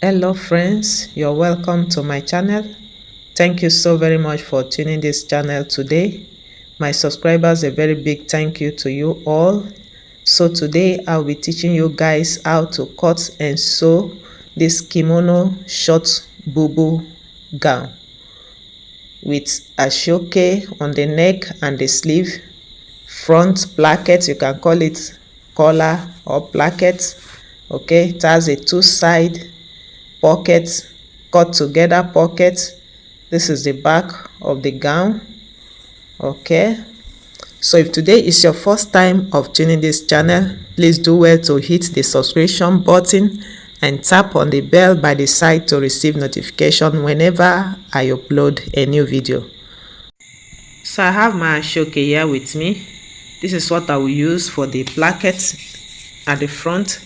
Hello friends, you're welcome to my channel. Thank you so very much for tuning this channel today. My subscribers, a very big thank you to you all. So today I'll be teaching you guys how to cut and sew this kimono short bubu gown with a shoke on the neck and the sleeve, front placket, you can call it collar or placket. Okay, it has a two-side pocket, cut together pocket. This is the back of the gown. Okay, so if today is your first time of tuning this channel, please do well to hit the subscription button and tap on the bell by the side to receive notification whenever I upload a new video. So I have my shoke here with me. This is what I will use for the placket at the front,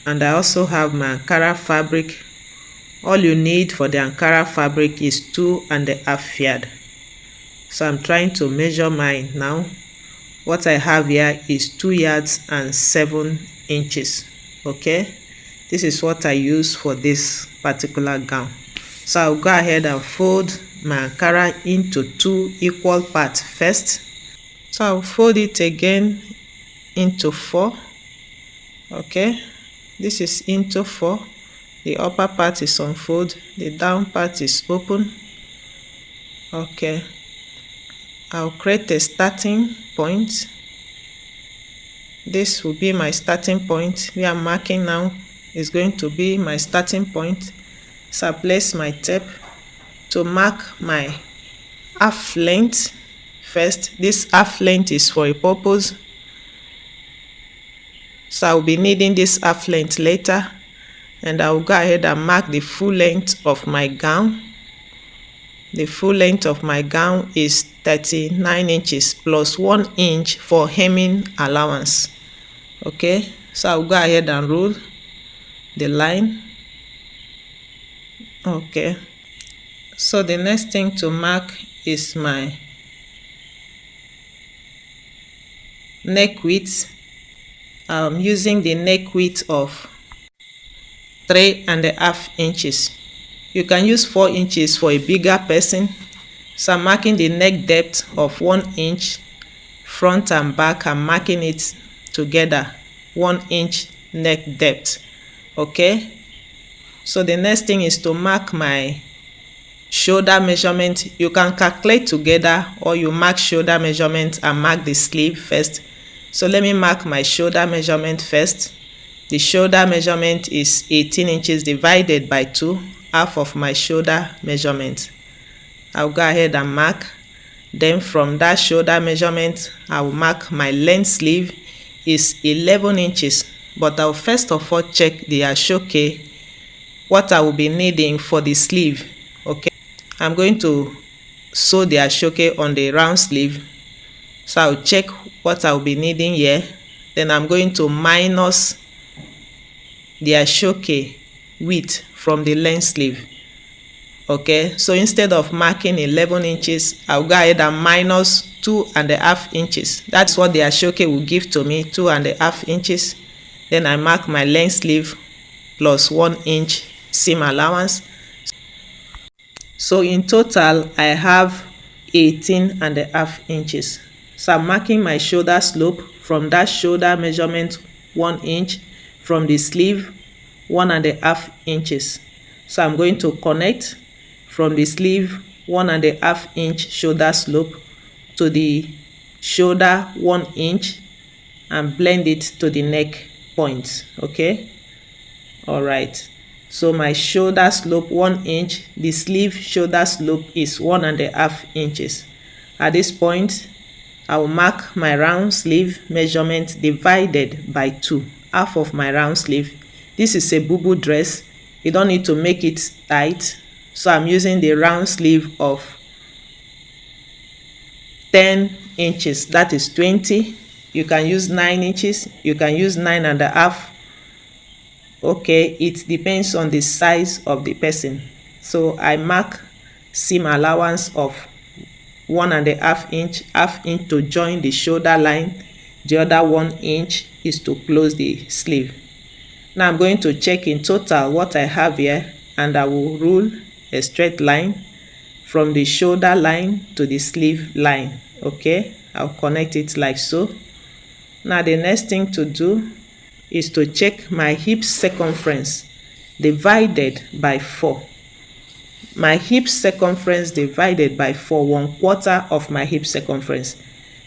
and I also have my Ankara fabric. All you need for the Ankara fabric is 2.5 yards. So I'm trying to measure mine now. What I have here is 2 yards and 7 inches. Okay, this is what I use for this particular gown. So I'll go ahead and fold my Ankara into 2 equal parts first. So I'll fold it again into 4. Okay, this is into 4. The upper part is unfold, the down part is open. Okay, I'll create a starting point. This will be my starting point. We are marking now is going to be my starting point. So I place my tape to mark my half length first. This half length is for a purpose, so I'll be needing this half length later. And I will go ahead and mark the full length of my gown. The full length of my gown is 39 inches plus 1 inch for hemming allowance. Okay, so I'll go ahead and roll the line. Okay, so the next thing to mark is my neck width. I'm using the neck width of 3.5 inches. You can use 4 inches for a bigger person. So I'm marking the neck depth of 1 inch. Front and back, I'm marking it together, 1 inch neck depth. Okay, so the next thing is to mark my shoulder measurement. You can calculate together, or you mark shoulder measurement and mark the sleeve first. So let me mark my shoulder measurement first. The shoulder measurement is 18 inches divided by 2, half of my shoulder measurement. I'll go ahead and mark. Then from that shoulder measurement, I will mark my length sleeve is 11 inches. But I'll first of all check the ashoke, what I will be needing for the sleeve. Okay, I'm going to sew the ashoke on the round sleeve. So I'll check what I'll be needing here. Then I'm going to minus the ashoke width from the length sleeve. Okay, so instead of marking 11 inches, I'll go ahead and minus 2.5 inches. That's what the ashoke will give to me, 2.5 inches. Then I mark my length sleeve plus 1 inch seam allowance. So in total, I have 18.5 inches. So I'm marking my shoulder slope from that shoulder measurement 1 inch, from the sleeve 1.5 inches. So I'm going to connect from the sleeve 1.5 inch shoulder slope to the shoulder 1 inch and blend it to the neck point. Okay, all right, so my shoulder slope 1 inch, the sleeve shoulder slope is 1.5 inches. At this point, I will mark my round sleeve measurement divided by 2, half of my round sleeve. This is a bubu dress. You don't need to make it tight. So I'm using the round sleeve of 10 inches. That is 20. You can use 9 inches. You can use 9.5. Okay, it depends on the size of the person. So I mark seam allowance of 1.5 inch, half inch to join the shoulder line. The other 1 inch is to close the sleeve. Now I'm going to check in total what I have here, and I will rule a straight line from the shoulder line to the sleeve line. Okay, I'll connect it like so. Now the next thing to do is to check my hip circumference divided by 4. My hip circumference divided by 4, 1/4 of my hip circumference.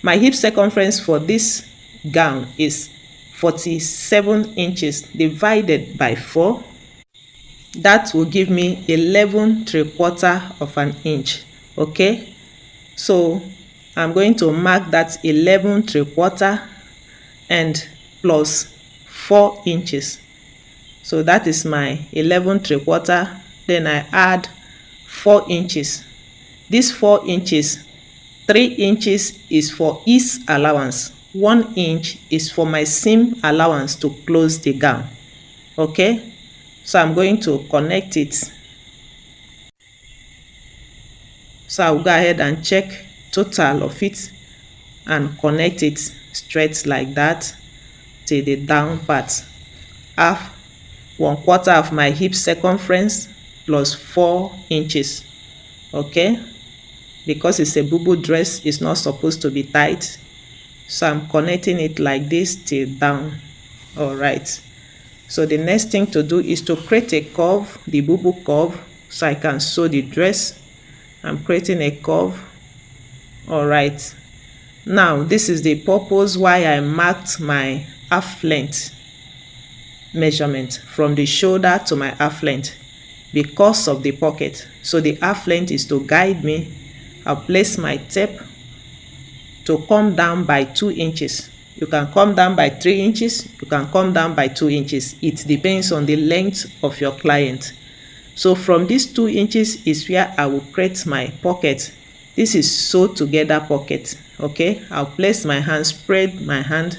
My hip circumference for this gown is 47 inches divided by 4. That will give me 11 3/4 of an inch. Okay, so I'm going to mark that 11 3/4 and plus 4 inches. So that is my 11 3/4. Then I add 4 inches. This 4 inches, 3 inches is for ease allowance, 1 inch is for my seam allowance to close the gown. Okay, so I'm going to connect it. So I'll go ahead and check total of it and connect it straight like that till the down part. Half, 1/4 of my hip circumference plus 4 inches. Okay, because it's a bubu dress, it's not supposed to be tight, so I'm connecting it like this till down. All right, so the next thing to do is to create a curve, the bubu curve, so I can sew the dress. I'm creating a curve. All right, now this is the purpose why I marked my half length measurement from the shoulder to my half length, because of the pocket. So the half length is to guide me. I'll place my tape to come down by 2 inches. You can come down by 3 inches, you can come down by 2 inches. It depends on the length of your client. So from these 2 inches is where I will create my pocket. This is sew together pocket. Okay, I'll place my hand, spread my hand.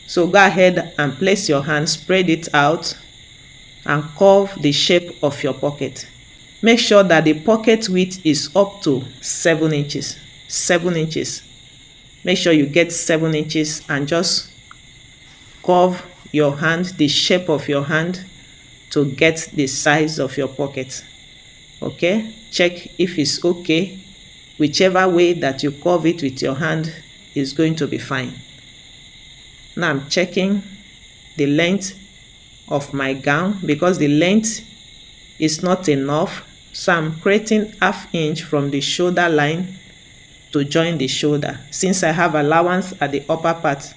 So go ahead and place your hand, spread it out and curve the shape of your pocket. Make sure that the pocket width is up to 7 inches. 7 inches. Make sure you get 7 inches and just curve your hand, the shape of your hand, to get the size of your pocket. Okay, check if it's okay. Whichever way that you curve it with your hand is going to be fine. Now I'm checking the length of my gown, because the length is not enough, so I'm creating ½ inch from the shoulder line to join the shoulder, since I have allowance at the upper part.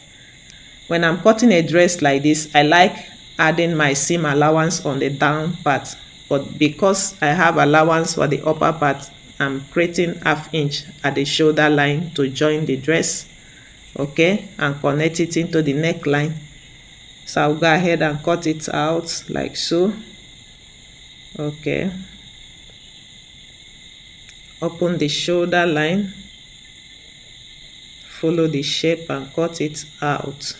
When I'm cutting a dress like this, I like adding my seam allowance on the down part, but because I have allowance for the upper part, I'm creating ½ inch at the shoulder line to join the dress. Okay, and connect it into the neckline. So I'll go ahead and cut it out like so. Okay, open the shoulder line, follow the shape and cut it out.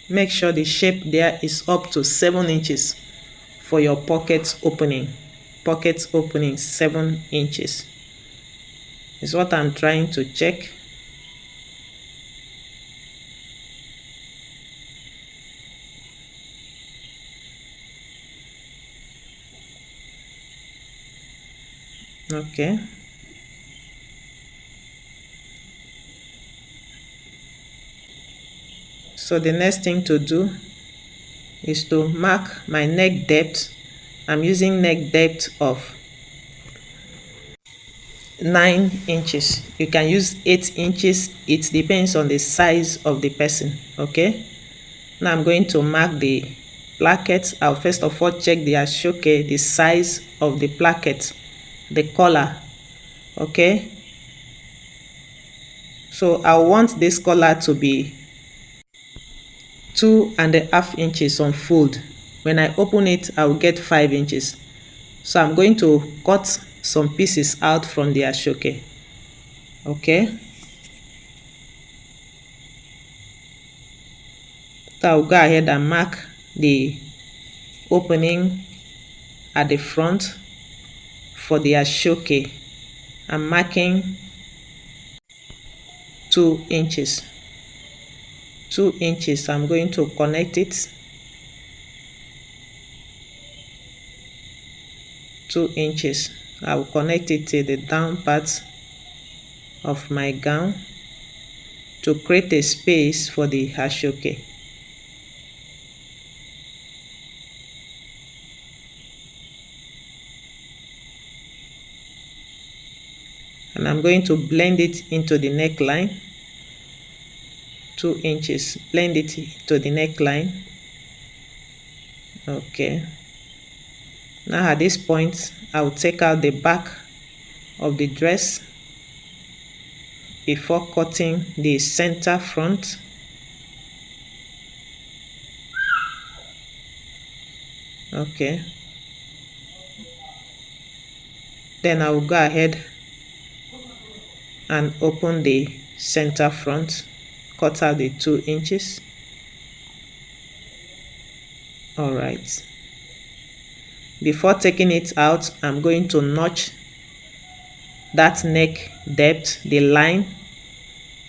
Make sure the shape there is up to 7 inches for your pocket opening. Pocket opening 7 inches is what I'm trying to check. Okay, so the next thing to do is to mark my neck depth. I'm using neck depth of 9 inches. You can use 8 inches. It depends on the size of the person. Okay, now I'm going to mark the placket. I'll first of all check the ashoke, the size of the placket, the collar. Okay, so I want this collar to be 2.5 inches unfold. When I open it, I will get 5 inches. So I'm going to cut some pieces out from the ashoke. Okay, so I'll go ahead and mark the opening at the front for the ashoke. I'm marking 2 inches. 2 inches. I'm going to connect it. 2 inches. I will connect it to the down part of my gown to create a space for the ashoke. And I'm going to blend it into the neckline. 2 inches. Blend it to the neckline. Okay. Now at this point, I will take out the back of the dress before cutting the center front. Okay. Then I will go ahead and open the center front. Cut out the 2 inches. All right. Before taking it out, I'm going to notch that neck depth, the line.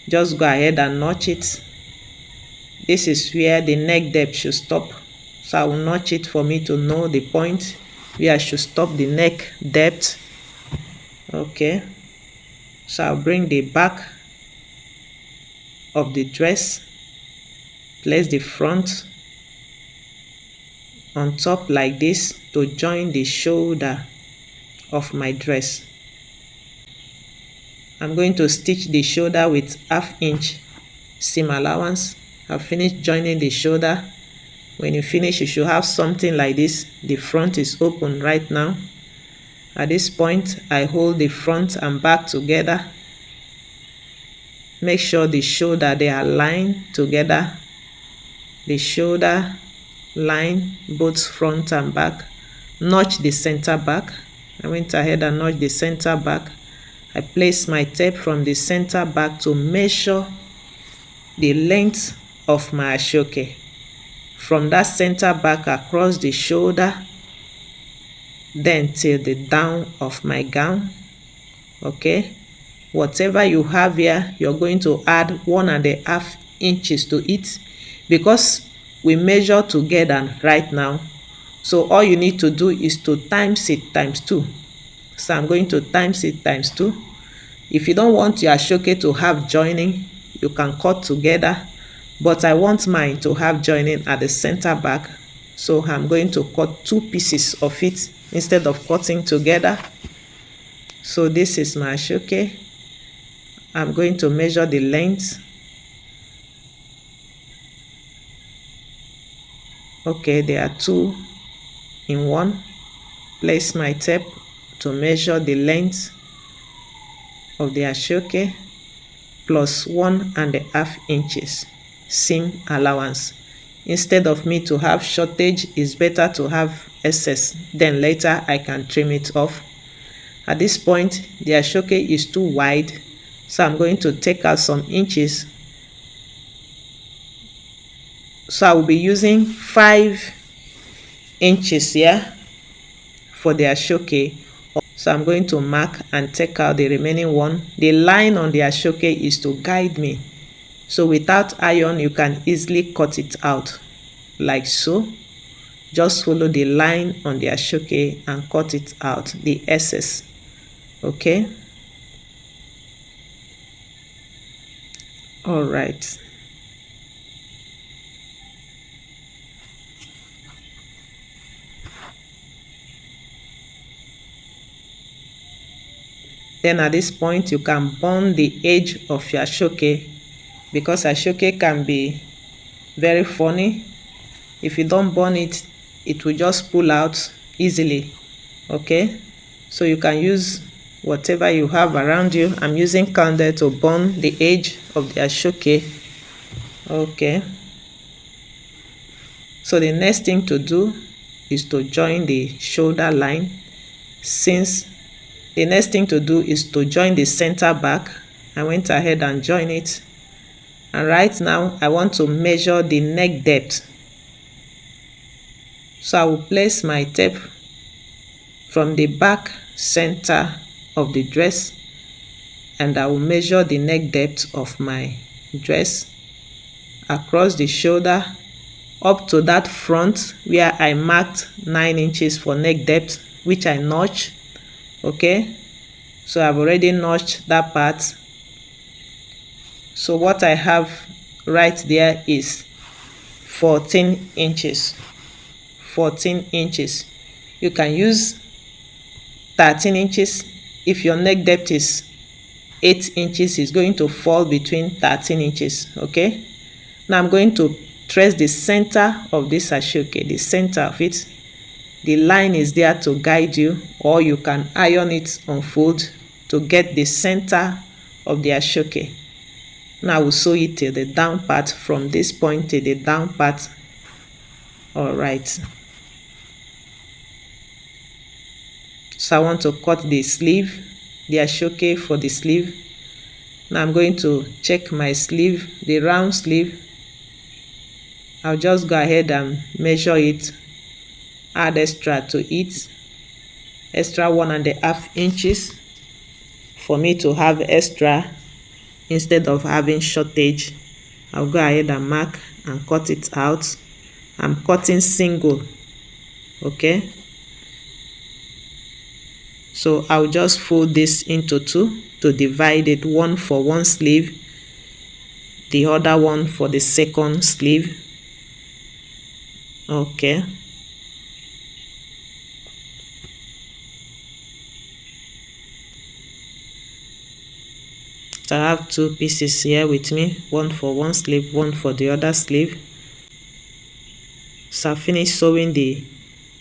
Just go ahead and notch it. This is where the neck depth should stop. So I will notch it for me to know the point where I should stop the neck depth. Okay. So I'll bring the back of the dress, place the front on top like this to join the shoulder of my dress. I'm going to stitch the shoulder with 1/2 inch seam allowance. I've finished joining the shoulder. When you finish, you should have something like this. The front is open right now. At this point, I hold the front and back together. Make sure the shoulder, they are aligned together. The shoulder line both front and back. Notch the center back. I went ahead and notched the center back. I place my tape from the center back to measure the length of my ashoke from that center back across the shoulder, then till the down of my gown. Okay, whatever you have here, you're going to add 1.5 inches to it because we measure together right now. So all you need to do is to times it times 2. So I'm going to times it times 2. If you don't want your ashoke to have joining, you can cut together, but I want mine to have joining at the center back, so I'm going to cut 2 pieces of it instead of cutting together. So this is my ashoke. I'm going to measure the length. Okay, there are 2 in 1. Place my tape to measure the length of the ashoke plus 1.5 inches seam allowance. Instead of me to have shortage, it's better to have excess. Then later I can trim it off. At this point, the ashoke is too wide, so I'm going to take out some inches. So I will be using 5 inches here for the ashoke. So I'm going to mark and take out the remaining one. The line on the ashoke is to guide me. So without iron, you can easily cut it out like so. Just follow the line on the ashoke and cut it out, the excess. Okay. All right. Then at this point, you can burn the edge of your ashoke, because ashoke can be very funny. If you don't burn it, it will just pull out easily. Okay, so you can use whatever you have around you. I'm using candle to burn the edge of the ashoke. Okay, So the next thing to do is to join the shoulder line. Since the next thing to do is to join the center back, I went ahead and joined it. And right now I want to measure the neck depth. So I will place my tape from the back center of the dress, and I will measure the neck depth of my dress across the shoulder up to that front where I marked 9 inches for neck depth, which I notched. Okay, so I've already notched that part. So what I have right there is 14 inches. 14 inches. You can use 13 inches. If your neck depth is 8 inches, it's going to fall between 13 inches. Okay, now I'm going to trace the center of this ashoke, the center of it. The line is there to guide you, or you can iron it on fold to get the center of the ashoke. Now we'll sew it till the down part, from this point to the down part. All right, so I want to cut the sleeve, the ashoke for the sleeve. Now I'm going to check my sleeve, the round sleeve. I'll just go ahead and measure it, add extra to it, extra 1.5 inches for me to have extra instead of having shortage. I'll go ahead and mark and cut it out. I'm cutting single. Okay, so I'll just fold this into 2 to divide it, one for one sleeve, the other one for the second sleeve. Okay, so I have 2 pieces here with me, one for one sleeve, one for the other sleeve. So I finished sewing the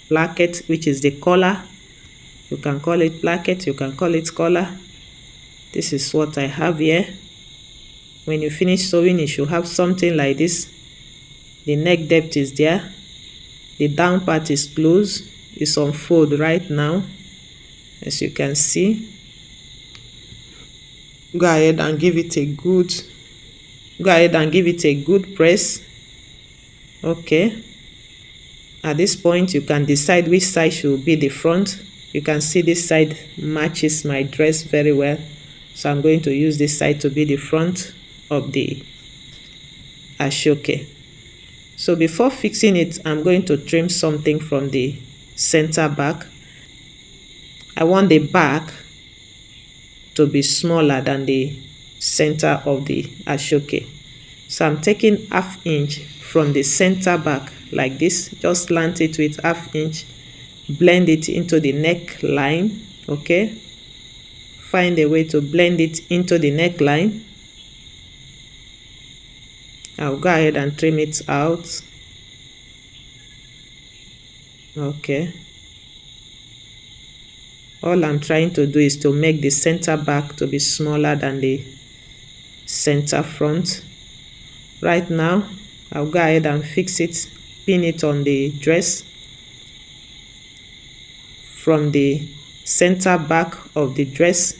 placket, which is the collar. You can call it placket, you can call it collar. This is what I have here. When you finish sewing, you should have something like this. The neck depth is there, the down part is closed, it's on fold right now, as you can see. Go ahead and give it a good press. Okay, at this point you can decide which side should be the front. You can see this side matches my dress very well, so I'm going to use this side to be the front of the ashoke. So before fixing it, I'm going to trim something from the center back. I want the back to be smaller than the center of the ashoke. So I'm taking 1/2 inch from the center back like this, just slant it with 1/2 inch, blend it into the neckline. Okay, find a way to blend it into the neckline. I'll go ahead and trim it out. Okay, all I'm trying to do is to make the center back to be smaller than the center front. Right now I'll go ahead and fix it, pin it on the dress. From the center back of the dress,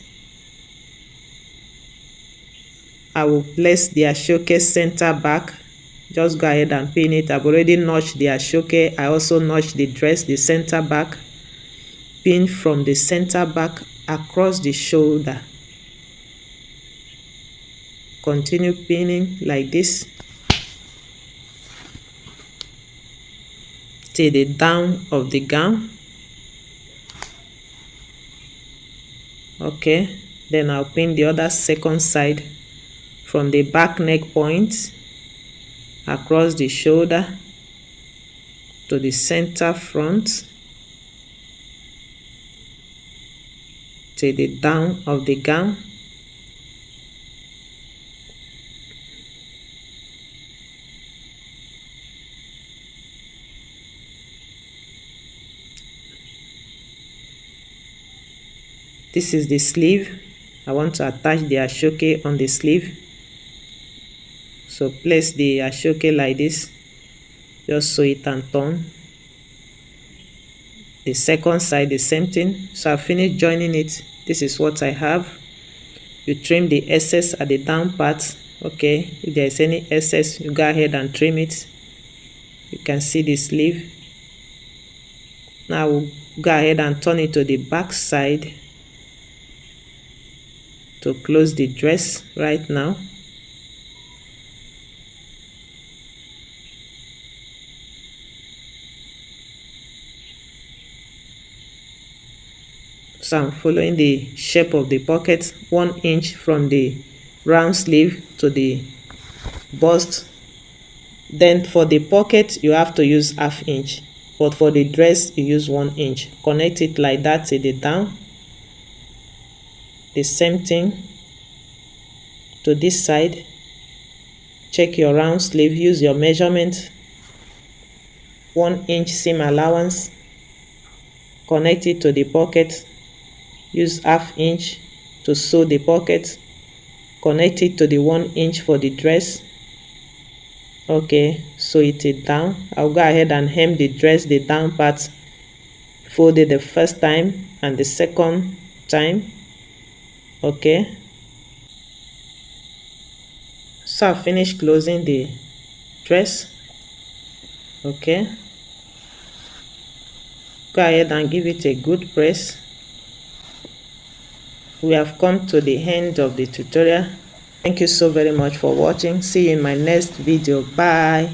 I will place the ashoke center back. Just go ahead and pin it. I've already notched the ashoke. I also notched the dress, the center back. Pin from the center back across the shoulder. Continue pinning like this till the down of the gown. Okay, then I'll pin the other second side from the back neck point across the shoulder to the center front till the down of the gown. This is the sleeve. I want to attach the ashoke on the sleeve. So place the ashoke like this. Just sew it and turn. The second side, the same thing. So I finished joining it. This is what I have. You trim the excess at the down part. Okay, if there is any excess, you go ahead and trim it. You can see the sleeve. Now we'll go ahead and turn it to the back side to close the dress right now. So I'm following the shape of the pocket, 1 inch from the round sleeve to the bust. Then for the pocket, you have to use 1/2 inch, but for the dress, you use 1 inch. Connect it like that to the down. The same thing to this side. Check your round sleeve, use your measurement, 1 inch seam allowance. Connect it to the pocket, use 1/2 inch to sew the pocket. Connect it to the 1 inch for the dress. Okay, sew it down. I'll go ahead and hem the dress, the down part, fold it the first time and the second time. Okay, so I finished closing the dress. Okay, go ahead and give it a good press. We have come to the end of the tutorial. Thank you so very much for watching. See you in my next video. Bye.